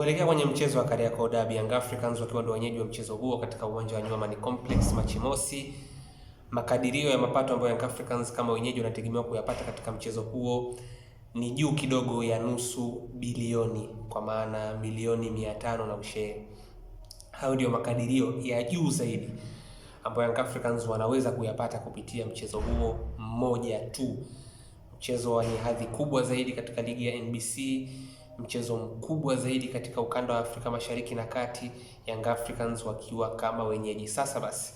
Kuelekea kwenye mchezo wa Kariakoo Derby, Young Africans wakiwa ndio wenyeji wa mchezo huo katika uwanja wa New Amaan Complex Machi Mosi. Makadirio ya mapato ambayo Young Africans kama wenyeji wanategemewa kuyapata katika mchezo huo ni juu kidogo ya nusu bilioni, kwa maana milioni 500 na ushe. Hayo ndio makadirio ya juu zaidi ambayo Young Africans wanaweza kuyapata kupitia mchezo huo mmoja tu. Mchezo wenye hadhi kubwa zaidi katika ligi ya NBC, mchezo mkubwa zaidi katika ukanda wa Afrika Mashariki na Kati, Young Africans wakiwa kama wenyeji. Sasa basi,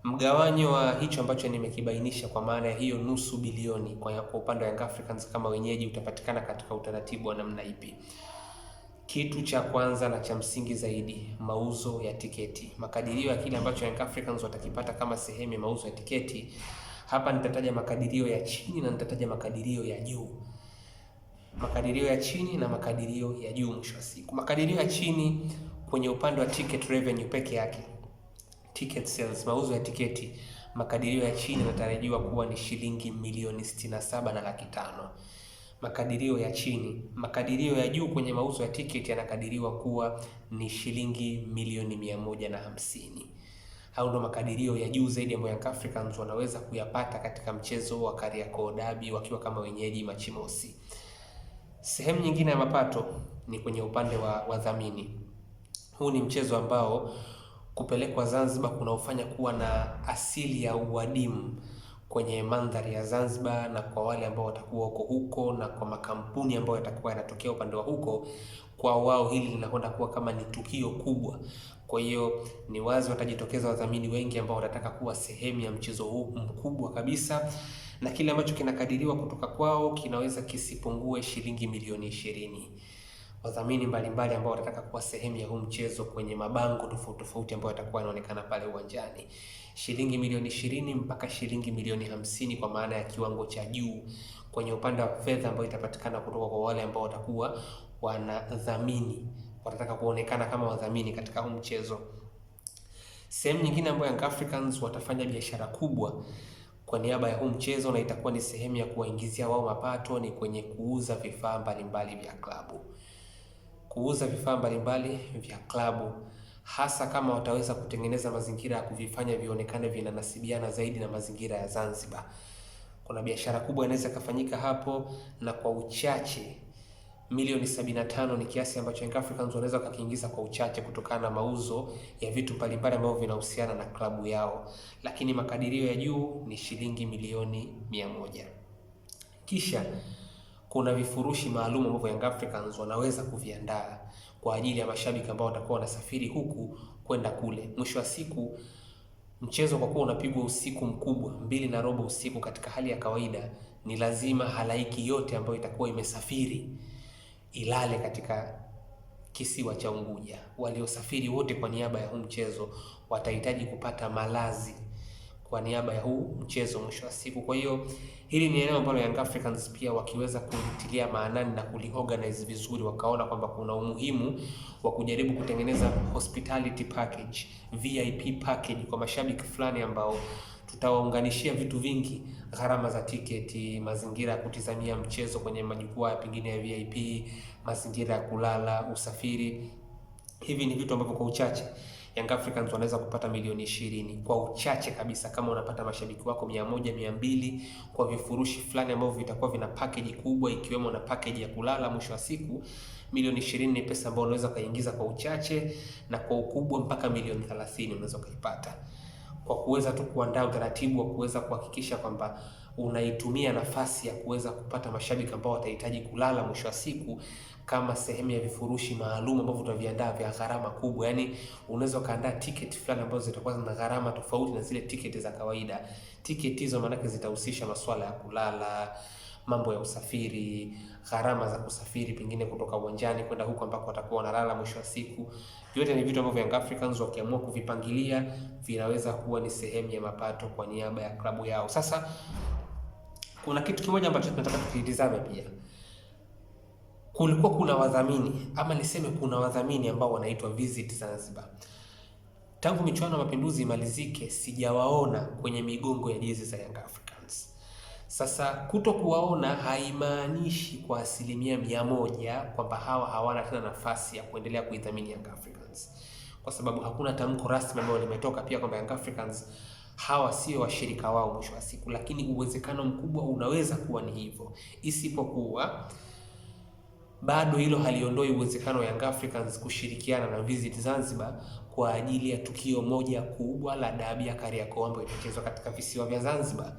mgawanyo wa hicho ambacho nimekibainisha kwa maana ya hiyo nusu bilioni kwa upande wa Young Africans kama wenyeji utapatikana katika utaratibu wa namna ipi? Kitu cha kwanza na cha msingi zaidi, mauzo ya tiketi. Makadirio ya kile ambacho Young Africans watakipata kama sehemu ya mauzo ya tiketi. Hapa nitataja makadirio ya chini na nitataja makadirio ya juu. Makadirio ya chini na makadirio ya juu mwisho wa siku. Makadirio ya chini kwenye upande wa ticket revenue peke yake, ticket sales, mauzo ya tiketi, makadirio ya chini yanatarajiwa kuwa ni shilingi milioni 67 na laki 5. Makadirio ya chini. Makadirio ya juu kwenye mauzo ya tiketi yanakadiriwa kuwa ni shilingi milioni 150. Hao ndo makadirio ya juu zaidi ambayo Young Africans wanaweza kuyapata katika mchezo wa Kariakoo Derby wakiwa kama wenyeji Machi Mosi. Sehemu nyingine ya mapato ni kwenye upande wa wadhamini. Huu ni mchezo ambao kupelekwa Zanzibar kunaufanya kuwa na asili ya uadimu kwenye mandhari ya Zanzibar, na kwa wale ambao watakuwa huko na kwa makampuni ambayo yatakuwa yanatokea upande wa huko, kwa wao hili linakwenda kuwa kama ni tukio kubwa. Kwa hiyo ni wazi watajitokeza wadhamini wengi ambao watataka kuwa sehemu ya mchezo huu mkubwa kabisa, na kile ambacho kinakadiriwa kutoka kwao kinaweza kisipungue shilingi milioni 20. Wadhamini mbalimbali ambao watataka kuwa sehemu ya huu mchezo kwenye mabango tofauti tofauti ambayo yatakuwa yanaonekana pale uwanjani, shilingi milioni 20 mpaka shilingi milioni 50 kwa maana ya kiwango cha juu kwenye upande wa fedha ambayo itapatikana kutoka kwa wale ambao watakuwa wanadhamini, watataka kuonekana kama wadhamini katika huu mchezo. Sehemu nyingine ambayo Young Africans watafanya biashara kubwa kwa niaba ya huu mchezo na itakuwa ni sehemu ya kuwaingizia wao mapato ni kwenye kuuza vifaa mbalimbali vya klabu. Kuuza vifaa mbalimbali vya klabu, hasa kama wataweza kutengeneza mazingira ya kuvifanya vionekane vinanasibiana zaidi na mazingira ya Zanzibar. Kuna biashara kubwa inaweza kufanyika hapo, na kwa uchache milioni 75 ni kiasi ambacho Young Africans wanaweza kukiingiza kwa uchache kutokana na mauzo ya vitu mbalimbali ambavyo vinahusiana na klabu yao, lakini makadirio ya juu ni shilingi milioni 100. Kisha kuna vifurushi maalum ambavyo Young Africans wanaweza kuviandaa kwa ajili ya mashabiki ambao watakuwa wanasafiri huku kwenda kule. Mwisho wa siku mchezo kwa kuwa unapigwa usiku mkubwa, 2:15 usiku, katika hali ya kawaida ni lazima halaiki yote ambayo itakuwa imesafiri ilale katika kisiwa cha Unguja. Waliosafiri wote kwa niaba ya huu mchezo watahitaji kupata malazi kwa niaba ya huu mchezo mwisho wa siku. Kwa hiyo hili ni eneo ambalo Young Africans pia wakiweza kulitilia maanani na kuliorganize vizuri, wakaona kwamba kuna umuhimu wa kujaribu kutengeneza hospitality package, VIP package kwa mashabiki fulani ambao tutawaunganishia vitu vingi, gharama za tiketi, mazingira ya kutizamia mchezo kwenye majukwaa pengine ya VIP, mazingira ya kulala, usafiri. Hivi ni vitu ambavyo kwa uchache Young Africans wanaweza kupata milioni 20 kwa uchache kabisa, kama unapata mashabiki wako 100, 200 kwa vifurushi fulani ambavyo vitakuwa vina package kubwa, ikiwemo na package ya kulala. Mwisho wa siku milioni 20 ni pesa ambayo unaweza kuingiza kwa uchache, na kwa ukubwa mpaka milioni 30 unaweza kuipata kwa kuweza tu kuandaa utaratibu wa kuweza kuhakikisha kwamba unaitumia nafasi ya kuweza kupata mashabiki ambao watahitaji kulala mwisho wa siku kama sehemu ya vifurushi maalum ambavyo tutaviandaa vya gharama kubwa. Yani unaweza kaandaa ticket fulani ambazo zitakuwa na gharama tofauti na zile ticket za kawaida. Ticket hizo maana zitahusisha masuala ya kulala, mambo ya usafiri, gharama za kusafiri pengine kutoka uwanjani kwenda huko ambako watakuwa wanalala mwisho wa siku. Yote ni vitu ambavyo Young Africans wakiamua kuvipangilia vinaweza kuwa ni sehemu ya mapato kwa niaba ya klabu yao. Sasa kuna kitu kimoja ambacho tunataka tukitizame pia. Kulikuwa kuna wadhamini, ama niseme kuna wadhamini ambao wanaitwa Visit Zanzibar. Tangu michuano ya Mapinduzi imalizike, sijawaona kwenye migongo ya jezi za Young Africans. Sasa kuto kuwaona haimaanishi kwa 100% kwamba hawa hawana tena nafasi ya kuendelea kuidhamini Young Africans, kwa sababu hakuna tamko rasmi ambalo limetoka pia kwamba Young Africans hawa sio washirika wao mwisho wa siku, lakini uwezekano mkubwa unaweza kuwa ni hivyo, isipokuwa bado hilo haliondoi uwezekano wa Young Africans kushirikiana na Visit Zanzibar kwa ajili ya tukio moja kubwa la dabi ya Kariakoo ambayo itachezwa katika visiwa vya Zanzibar.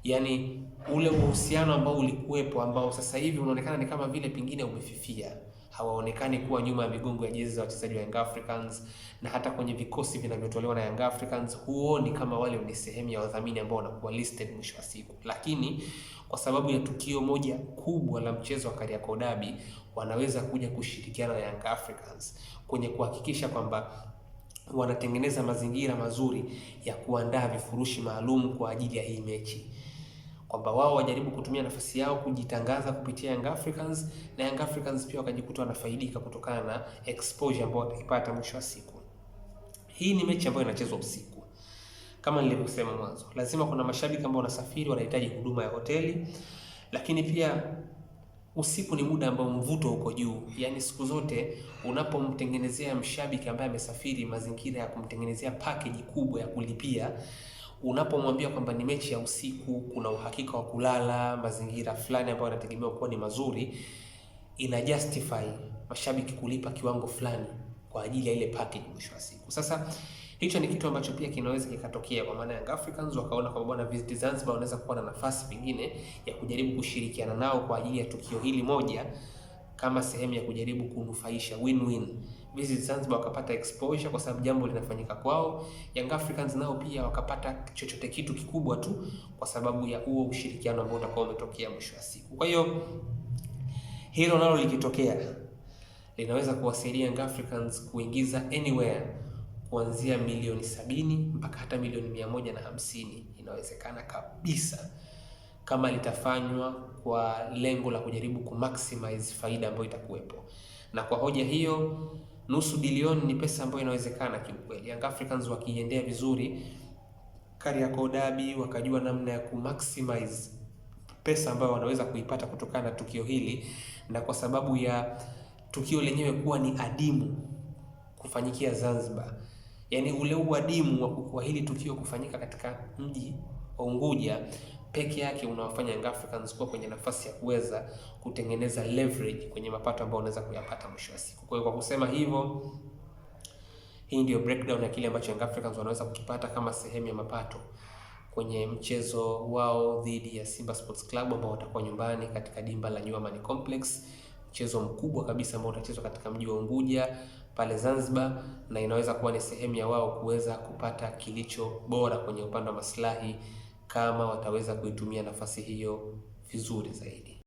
Yaani ule uhusiano ambao ulikuwepo, ambao sasa hivi unaonekana ni kama vile pengine umefifia, hawaonekani kuwa nyuma ya migongo ya jezi za wachezaji wa Young Africans, na hata kwenye vikosi vinavyotolewa na Young Africans huoni kama wale ni sehemu ya wadhamini ambao wanakuwa listed mwisho wa siku. Lakini kwa sababu ya tukio moja kubwa la mchezo wa Kariakoo Derby, wanaweza kuja kushirikiana na Young Africans kwenye kuhakikisha kwamba wanatengeneza mazingira mazuri ya kuandaa vifurushi maalum kwa ajili ya hii mechi, kwamba wao wajaribu kutumia nafasi yao kujitangaza kupitia Young Africans, na Young Africans pia wakajikuta wanafaidika kutokana na exposure ambayo wataipata mwisho wa siku. Hii ni mechi ambayo inachezwa usiku. Kama nilivyosema mwanzo, lazima kuna mashabiki ambao wanasafiri, wanahitaji huduma ya hoteli, lakini pia usiku ni muda ambao mvuto uko juu. Yaani siku zote unapomtengenezea mshabiki ambaye amesafiri mazingira ya kumtengenezea package kubwa ya kulipia, unapomwambia kwamba ni mechi ya usiku, kuna uhakika wa kulala, mazingira fulani ambayo yanategemewa kuwa ni mazuri, ina justify mashabiki kulipa kiwango fulani kwa ajili ya ile package mwisho wa siku. Sasa hicho ni kitu ambacho pia kinaweza kikatokea, kwa maana Young Africans wakaona kwamba bwana, Visit Zanzibar wanaweza kuwa na nafasi pengine ya kujaribu kushirikiana nao kwa ajili ya tukio hili moja, kama sehemu ya kujaribu kunufaisha win-win. Visit Zanzibar wakapata exposure kwa sababu jambo linafanyika kwao, Young Africans nao pia wakapata chochote kitu kikubwa tu kwa sababu ya huo ushirikiano ambao utakuwa umetokea mwisho wa siku. Kwa hiyo hilo nalo likitokea linaweza kuwasaidia Young Africans kuingiza anywhere kuanzia milioni 70 mpaka hata milioni 150. Inawezekana kabisa kama litafanywa kwa lengo la kujaribu kumaximize faida ambayo itakuwepo. Na kwa hoja hiyo, nusu bilioni ni pesa ambayo inawezekana kiukweli. Young Africans wakiendea vizuri Kariakoo Derby, wakajua namna ya kumaximize pesa ambayo wanaweza kuipata kutokana na tukio hili, na kwa sababu ya tukio lenyewe kuwa ni adimu kufanyikia Zanzibar, yaani ule uadimu wa hili tukio kufanyika katika mji wa Unguja peke yake unawafanya Young Africans kuwa kwenye nafasi ya kuweza kutengeneza leverage kwenye mapato ambayo unaweza kuyapata mwisho wa siku. Kwa hiyo kwa kusema hivyo, hii ndio breakdown ya kile ambacho Young Africans wanaweza kukipata kama sehemu ya mapato kwenye mchezo wao dhidi ya Simba Sports Club ambao watakuwa nyumbani katika dimba la New Amani Complex, mchezo mkubwa kabisa ambao utachezwa katika mji wa Unguja pale Zanzibar, na inaweza kuwa ni sehemu ya wao kuweza kupata kilicho bora kwenye upande wa maslahi kama wataweza kuitumia nafasi hiyo vizuri zaidi.